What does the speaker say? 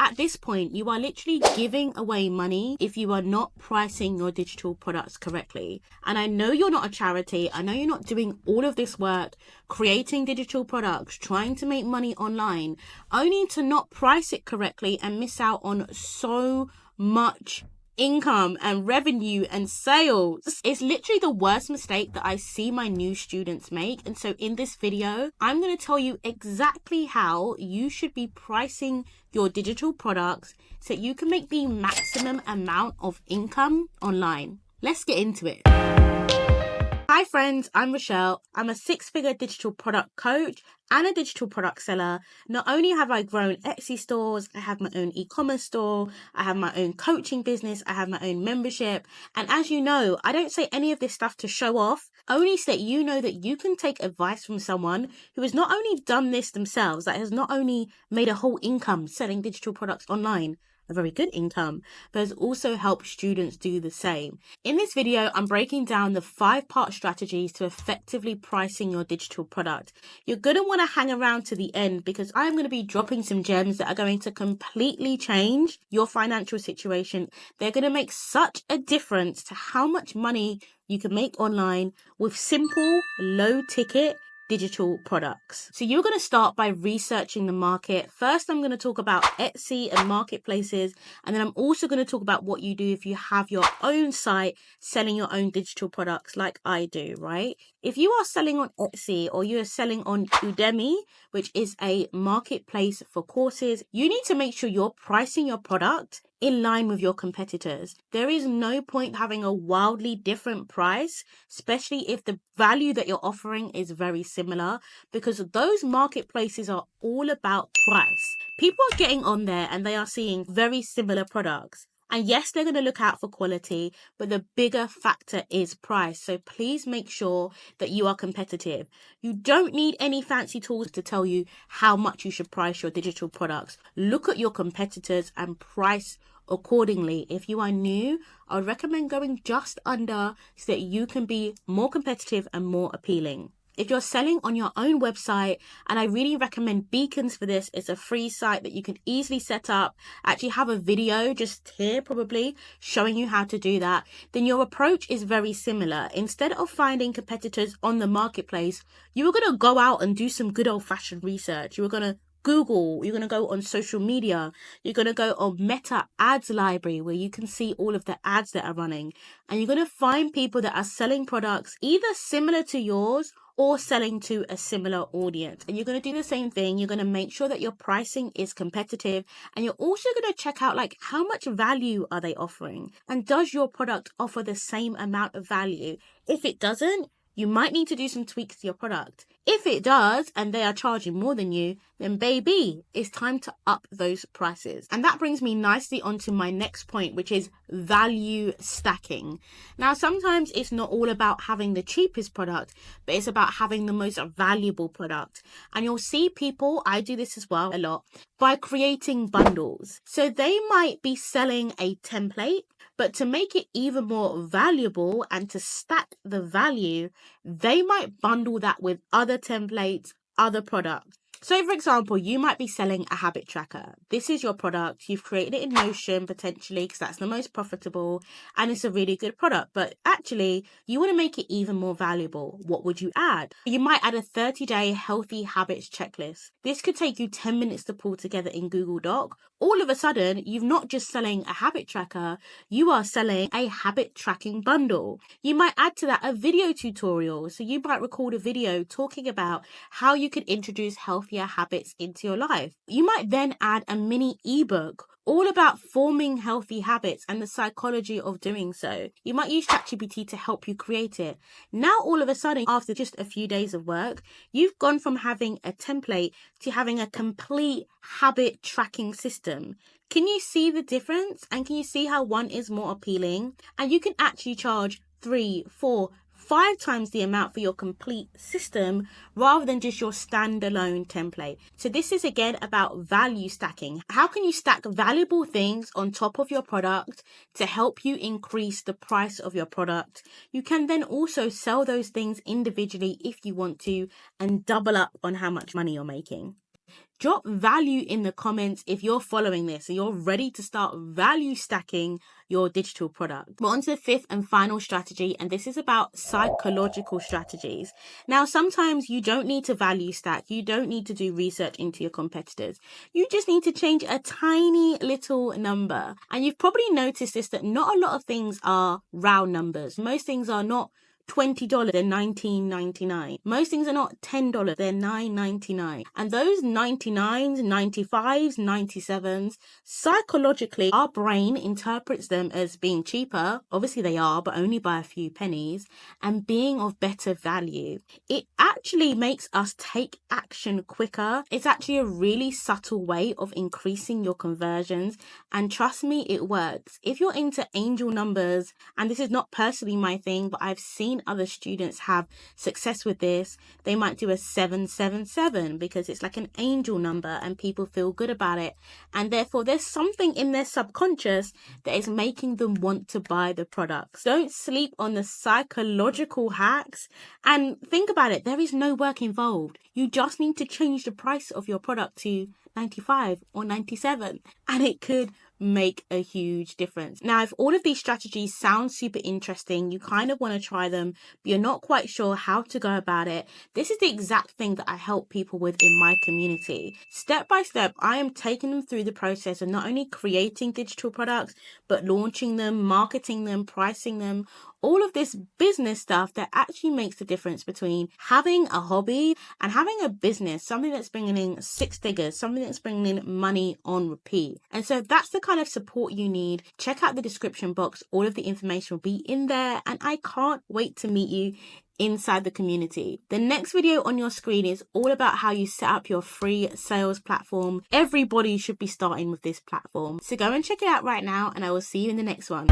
At this point, you are literally giving away money if you are not pricing your digital products correctly. And I know you're not a charity. I know you're not doing all of this work, creating digital products, trying to make money online, only to not price it correctly and miss out on so much income and revenue and sales. It's literally the worst mistake that I see my new students make. And so in this video, I'm going to tell you exactly how you should be pricing your digital products so you can make the maximum amount of income online. Let's get into it. Hi friends, I'm Rochelle. I'm a six-figure digital product coach and a digital product seller. Not only have I grown Etsy stores, I have my own e-commerce store, I have my own coaching business, I have my own membership. And as you know, I don't say any of this stuff to show off, only so that you know that you can take advice from someone who has not only done this themselves, that has not only made a whole income selling digital products online, a very good income, but has also helped students do the same. In this video, I'm breaking down the 5-part strategies to effectively pricing your digital product. You're going to want to hang around to the end because I'm going to be dropping some gems that are going to completely change your financial situation. They're going to make such a difference to how much money you can make online with simple, low-ticket digital products. So you're going to start by researching the market. First, I'm going to talk about Etsy and marketplaces, and then I'm also going to talk about what you do if you have your own site selling your own digital products like I do, right? If you are selling on Etsy or you are selling on Udemy, which is a marketplace for courses, you need to make sure you're pricing your product in line with your competitors. There is no point having a wildly different price, especially if the value that you're offering is very similar, because those marketplaces are all about price. People are getting on there and they are seeing very similar products. And yes, they're going to look out for quality, but the bigger factor is price. So please make sure that you are competitive. You don't need any fancy tools to tell you how much you should price your digital products. Look at your competitors and price accordingly. If you are new, I would recommend going just under so that you can be more competitive and more appealing. If you're selling on your own website, and I really recommend Beacons for this, it's a free site that you can easily set up. I actually have a video just here probably showing you how to do that. Then your approach is very similar. Instead of finding competitors on the marketplace, you are going to go out and do some good old-fashioned research. You are going to Google, you're going to go on social media, you're going to go on Meta Ads Library where you can see all of the ads that are running, and you're going to find people that are selling products either similar to yours or selling to a similar audience. And you're going to do the same thing. You're going to make sure that your pricing is competitive, and you're also going to check out like how much value are they offering, and does your product offer the same amount of value? If it doesn't, you might need to do some tweaks to your product. If it does, and they are charging more than you, then baby, it's time to up those prices. And that brings me nicely onto my next point, which is value stacking. Now, sometimes it's not all about having the cheapest product, but it's about having the most valuable product. And you'll see people, I do this as well a lot, by creating bundles. So they might be selling a template, but to make it even more valuable and to stack the value, they might bundle that with other templates, other products. So for example, you might be selling a habit tracker. This is your product. You've created it in Notion potentially because that's the most profitable and it's a really good product. But actually, you want to make it even more valuable. What would you add? You might add a 30-day healthy habits checklist. This could take you 10 minutes to pull together in Google Doc. All of a sudden, you're not just selling a habit tracker, you are selling a habit tracking bundle. You might add to that a video tutorial. So you might record a video talking about how you can introduce healthier habits into your life. You might then add a mini ebook all about forming healthy habits and the psychology of doing so. You might use ChatGPT to help you create it. Now, all of a sudden, after just a few days of work, you've gone from having a template to having a complete habit tracking system. Can you see the difference? And can you see how one is more appealing? And you can actually charge 3, 4, 5 times the amount for your complete system rather than just your standalone template. So this is again about value stacking. How can you stack valuable things on top of your product to help you increase the price of your product? You can then also sell those things individually if you want to and double up on how much money you're making. Drop value in the comments if you're following this and you're ready to start value stacking your digital product. But on to the fifth and final strategy, and this is about psychological strategies. Now, sometimes you don't need to value stack. You don't need to do research into your competitors. You just need to change a tiny little number. And you've probably noticed this, that not a lot of things are round numbers. Most things are not $20, they're $19.99. Most things are not $10, they're $9.99. And those 99s, 95s, 97s, psychologically, our brain interprets them as being cheaper. Obviously they are, but only by a few pennies, and being of better value. It actually makes us take action quicker. It's actually a really subtle way of increasing your conversions. And trust me, it works. If you're into angel numbers, and this is not personally my thing, but I've seen other students have success with this, they might do a 777 because it's like an angel number and people feel good about it. And therefore there's something in their subconscious that is making them want to buy the products. Don't sleep on the psychological hacks, and think about it. There is no work involved. You just need to change the price of your product to 95 or 97 and it could make a huge difference. Now, if all of these strategies sound super interesting, you kind of want to try them, but you're not quite sure how to go about it, this is the exact thing that I help people with in my community. Step by step, I am taking them through the process of not only creating digital products, but launching them, marketing them, pricing them, all of this business stuff that actually makes the difference between having a hobby and having a business, something that's bringing in six figures, something that's bringing in money on repeat. And so if that's the kind of support you need, check out the description box. All of the information will be in there, and I can't wait to meet you inside the community. The next video on your screen is all about how you set up your free sales platform. Everybody should be starting with this platform. So go and check it out right now, and I will see you in the next one.